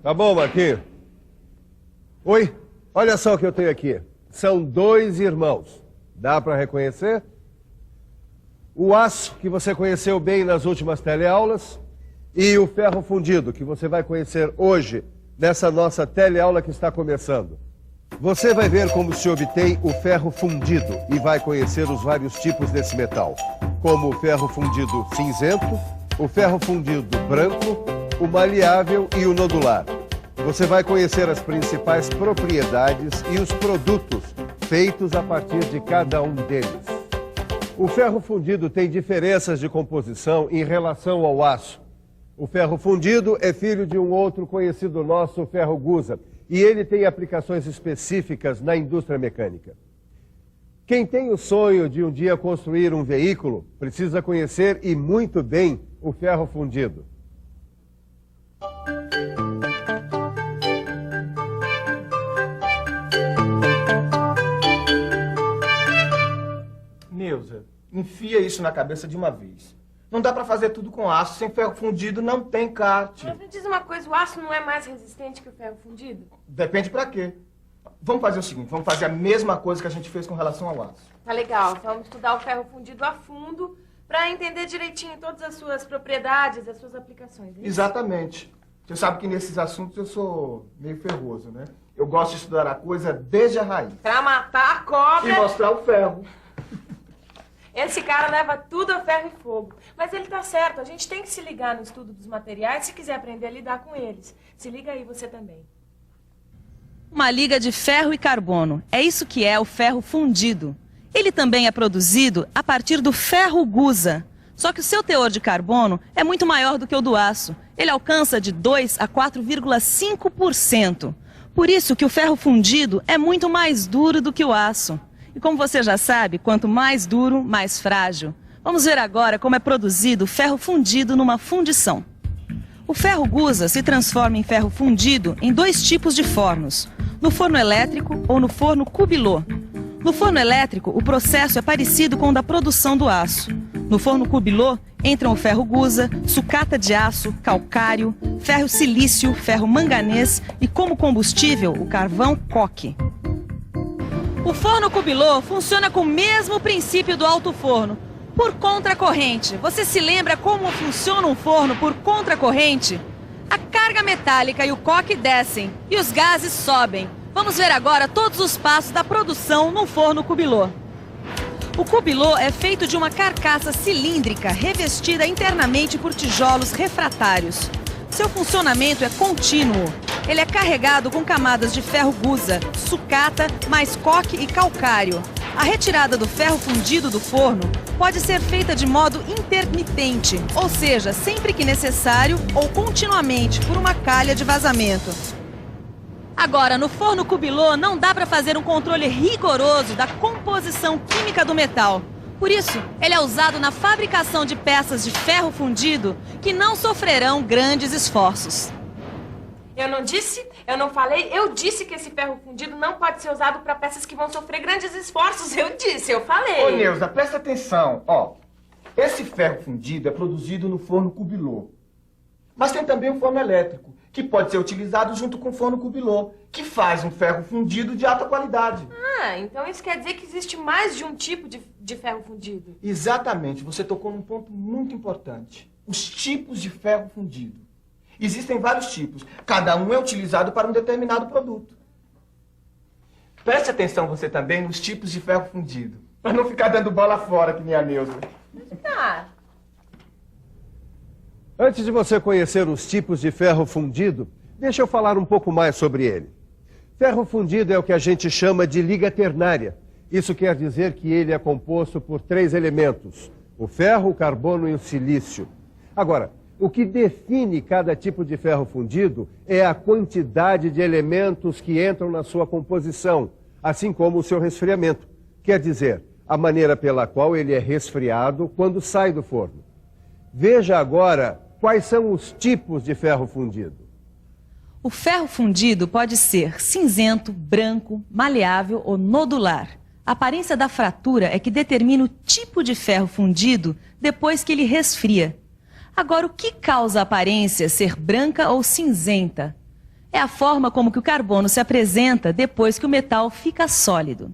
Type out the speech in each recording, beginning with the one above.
Tá bom, Marquinhos. Oi, olha só o que eu tenho aqui. São dois irmãos. Dá para reconhecer? O aço, que você conheceu bem nas últimas teleaulas, e o ferro fundido, que você vai conhecer hoje, nessa nossa teleaula que está começando. Você vai ver como se obtém o ferro fundido e vai conhecer os vários tipos desse metal, como o ferro fundido cinzento, o ferro fundido branco, o maleável e o nodular. Você vai conhecer as principais propriedades e os produtos feitos a partir de cada um deles. O ferro fundido tem diferenças de composição em relação ao aço. O ferro fundido é filho de um outro conhecido nosso, o ferro gusa, e ele tem aplicações específicas na indústria mecânica. Quem tem o sonho de um dia construir um veículo precisa conhecer e muito bem o ferro fundido. Neuza, enfia isso na cabeça de uma vez. Não dá pra fazer tudo com aço, sem ferro fundido não tem kart. Mas me diz uma coisa, o aço não é mais resistente que o ferro fundido? Depende pra quê. Vamos fazer o seguinte, vamos fazer a mesma coisa que a gente fez com relação ao aço. Tá legal, vamos estudar o ferro fundido a fundo pra entender direitinho todas as suas propriedades, as suas aplicações. É isso? Exatamente. Você sabe que nesses assuntos eu sou meio ferroso, né? Eu gosto de estudar a coisa desde a raiz. Pra matar a cobra... E mostrar o ferro. Esse cara leva tudo a ferro e fogo. Mas ele tá certo, a gente tem que se ligar no estudo dos materiais se quiser aprender a lidar com eles. Se liga aí você também. Uma liga de ferro e carbono. É isso que é o ferro fundido. Ele também é produzido a partir do ferro gusa. Só que o seu teor de carbono é muito maior do que o do aço. Ele alcança de 2 a 4,5%. Por isso que o ferro fundido é muito mais duro do que o aço. E como você já sabe, quanto mais duro, mais frágil. Vamos ver agora como é produzido o ferro fundido numa fundição. O ferro gusa se transforma em ferro fundido em dois tipos de fornos, no forno elétrico ou no forno cubilot. No forno elétrico, o processo é parecido com o da produção do aço. No forno cubilot, entram o ferro gusa, sucata de aço, calcário, ferro silício, ferro manganês e, como combustível, o carvão coque. O forno cubilot funciona com o mesmo princípio do alto forno, por contracorrente. Você se lembra como funciona um forno por contracorrente? A carga metálica e o coque descem e os gases sobem. Vamos ver agora todos os passos da produção num forno cubilot. O cubilot é feito de uma carcaça cilíndrica revestida internamente por tijolos refratários. Seu funcionamento é contínuo. Ele é carregado com camadas de ferro gusa, sucata, mais coque e calcário. A retirada do ferro fundido do forno pode ser feita de modo intermitente, ou seja, sempre que necessário ou continuamente por uma calha de vazamento. Agora, no forno cubilot não dá para fazer um controle rigoroso da composição química do metal. Por isso, ele é usado na fabricação de peças de ferro fundido que não sofrerão grandes esforços. Eu não disse, eu não falei, eu disse que esse ferro fundido não pode ser usado para peças que vão sofrer grandes esforços. Eu disse, eu falei. Ô, Neuza, presta atenção. Ó, esse ferro fundido é produzido no forno cubilot. Mas tem também o forno elétrico, que pode ser utilizado junto com o forno cubilot, que faz um ferro fundido de alta qualidade. Ah, então isso quer dizer que existe mais de um tipo de ferro fundido. Exatamente, você tocou num ponto muito importante. Os tipos de ferro fundido. Existem vários tipos, cada um é utilizado para um determinado produto. Preste atenção você também nos tipos de ferro fundido, para não ficar dando bola fora que nem a Neuza. Tá. Antes de você conhecer os tipos de ferro fundido, deixa eu falar um pouco mais sobre ele. Ferro fundido é o que a gente chama de liga ternária. Isso quer dizer que ele é composto por 3 elementos: o ferro, o carbono e o silício. Agora, o que define cada tipo de ferro fundido é a quantidade de elementos que entram na sua composição, assim como o seu resfriamento. Quer dizer, a maneira pela qual ele é resfriado quando sai do forno. Veja agora quais são os tipos de ferro fundido. O ferro fundido pode ser cinzento, branco, maleável ou nodular. A aparência da fratura é que determina o tipo de ferro fundido depois que ele resfria. Agora, o que causa a aparência ser branca ou cinzenta? É a forma como que o carbono se apresenta depois que o metal fica sólido.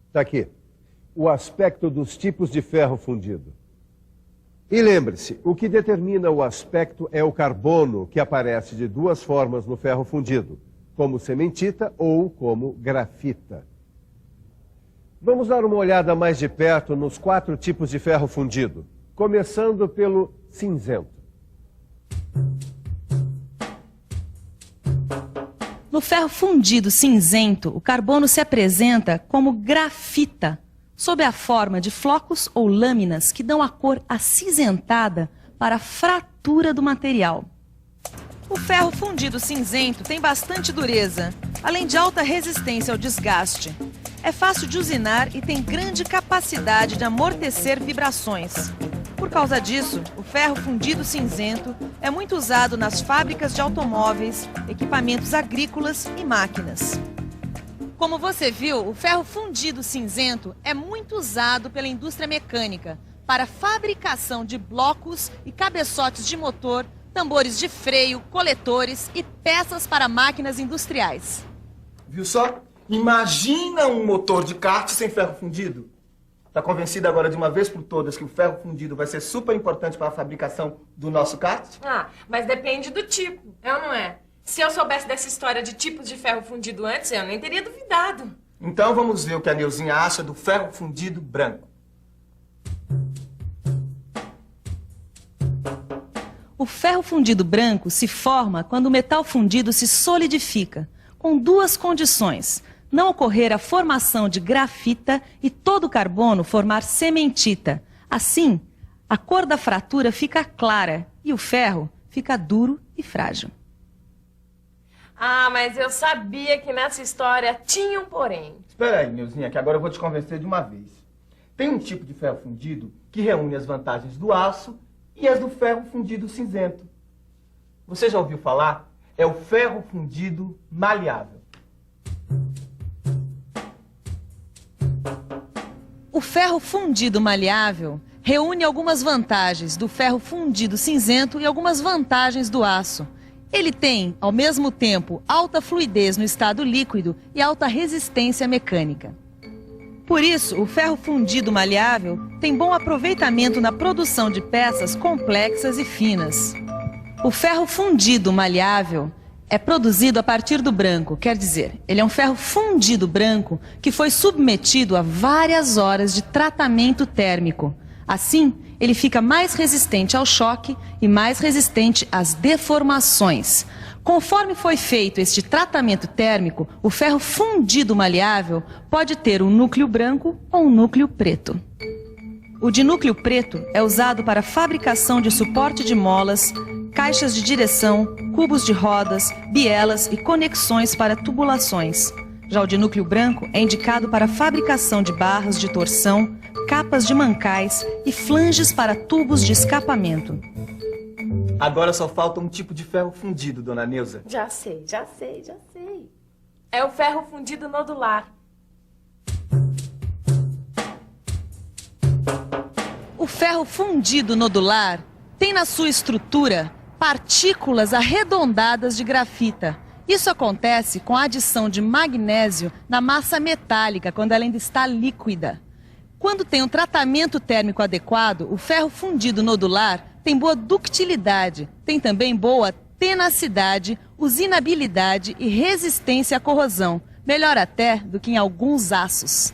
Está aqui. O aspecto dos tipos de ferro fundido. E lembre-se, o que determina o aspecto é o carbono, que aparece de duas formas no ferro fundido, como cementita ou como grafita. Vamos dar uma olhada mais de perto nos 4 tipos de ferro fundido, começando pelo cinzento. No ferro fundido cinzento, o carbono se apresenta como grafita, sob a forma de flocos ou lâminas que dão a cor acinzentada para a fratura do material. O ferro fundido cinzento tem bastante dureza, além de alta resistência ao desgaste. É fácil de usinar e tem grande capacidade de amortecer vibrações. Por causa disso, o ferro fundido cinzento é muito usado nas fábricas de automóveis, equipamentos agrícolas e máquinas. Como você viu, o ferro fundido cinzento é muito usado pela indústria mecânica para fabricação de blocos e cabeçotes de motor, tambores de freio, coletores e peças para máquinas industriais. Viu só? Imagina um motor de kart sem ferro fundido. Está convencida agora de uma vez por todas que o ferro fundido vai ser super importante para a fabricação do nosso kart? Ah, mas depende do tipo, é ou não é? Se eu soubesse dessa história de tipos de ferro fundido antes, eu nem teria duvidado. Então vamos ver o que a Neuzinha acha do ferro fundido branco. O ferro fundido branco se forma quando o metal fundido se solidifica, com 2 condições: não ocorrer a formação de grafita e todo o carbono formar cementita. Assim, a cor da fratura fica clara e o ferro fica duro e frágil. Ah, mas eu sabia que nessa história tinha um porém. Espera aí, Neuzinha, que agora eu vou te convencer de uma vez. Tem um tipo de ferro fundido que reúne as vantagens do aço e as do ferro fundido cinzento. Você já ouviu falar? É o ferro fundido maleável. O ferro fundido maleável reúne algumas vantagens do ferro fundido cinzento e algumas vantagens do aço. Ele tem, ao mesmo tempo, alta fluidez no estado líquido e alta resistência mecânica. Por isso, o ferro fundido maleável tem bom aproveitamento na produção de peças complexas e finas. O ferro fundido maleável é produzido a partir do branco, quer dizer, ele é um ferro fundido branco que foi submetido a várias horas de tratamento térmico. Assim, ele fica mais resistente ao choque e mais resistente às deformações. Conforme foi feito este tratamento térmico, o ferro fundido maleável pode ter um núcleo branco ou um núcleo preto. O de núcleo preto é usado para a fabricação de suporte de molas, caixas de direção, cubos de rodas, bielas e conexões para tubulações. Já o de núcleo branco é indicado para a fabricação de barras de torção, capas de mancais e flanges para tubos de escapamento. Agora só falta um tipo de ferro fundido, dona Neuza. Já sei. É o ferro fundido nodular. O ferro fundido nodular tem na sua estrutura partículas arredondadas de grafita. Isso acontece com a adição de magnésio na massa metálica, quando ela ainda está líquida. Quando tem um tratamento térmico adequado, o ferro fundido nodular tem boa ductilidade, tem também boa tenacidade, usinabilidade e resistência à corrosão, melhor até do que em alguns aços.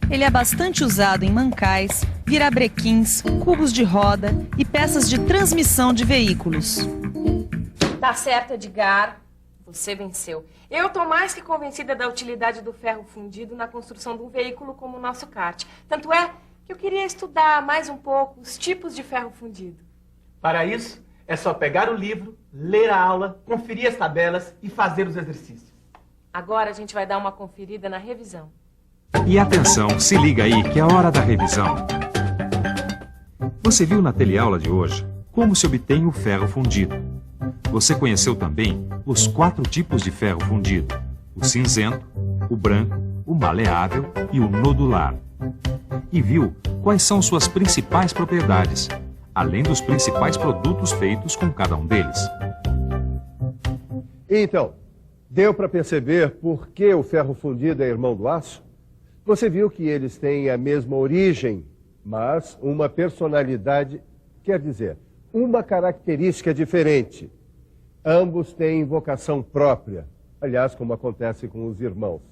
Ele é bastante usado em mancais, virabrequins, cubos de roda e peças de transmissão de veículos. Tá certo, Edgar. Você venceu. Eu tô mais que convencida da utilidade do ferro fundido na construção de um veículo como o nosso kart. Tanto é que eu queria estudar mais um pouco os tipos de ferro fundido. Para isso, é só pegar o livro, ler a aula, conferir as tabelas e fazer os exercícios. Agora a gente vai dar uma conferida na revisão. E atenção, se liga aí que é a hora da revisão. Você viu na teleaula de hoje como se obtém o ferro fundido. Você conheceu também os 4 tipos de ferro fundido: o cinzento, o branco, o maleável e o nodular. E viu quais são suas principais propriedades, além dos principais produtos feitos com cada um deles. Então, deu para perceber por que o ferro fundido é irmão do aço? Você viu que eles têm a mesma origem, mas uma personalidade, quer dizer, uma característica diferente. Ambos têm vocação própria, aliás, como acontece com os irmãos.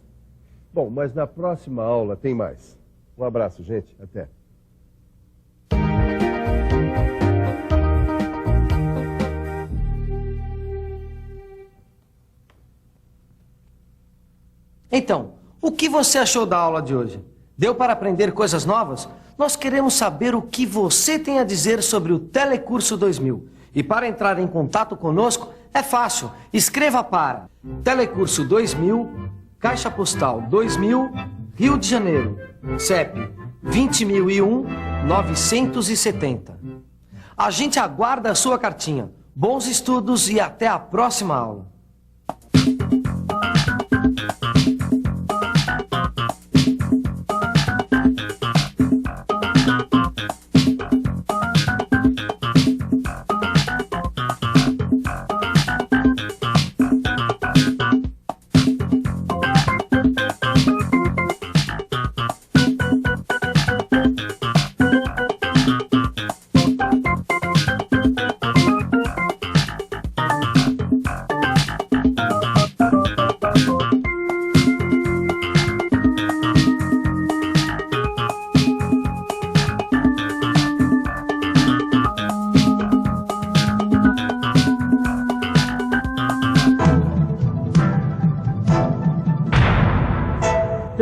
Bom, mas na próxima aula tem mais. Um abraço, gente. Até. Então, o que você achou da aula de hoje? Deu para aprender coisas novas? Nós queremos saber o que você tem a dizer sobre o Telecurso 2000. E para entrar em contato conosco, é fácil. Escreva para Telecurso 2000, Caixa Postal 2000, Rio de Janeiro, CEP 20.001-970. A gente aguarda a sua cartinha. Bons estudos e até a próxima aula.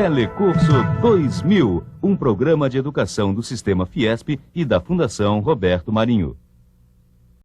Telecurso 2000, um programa de educação do Sistema Fiesp e da Fundação Roberto Marinho.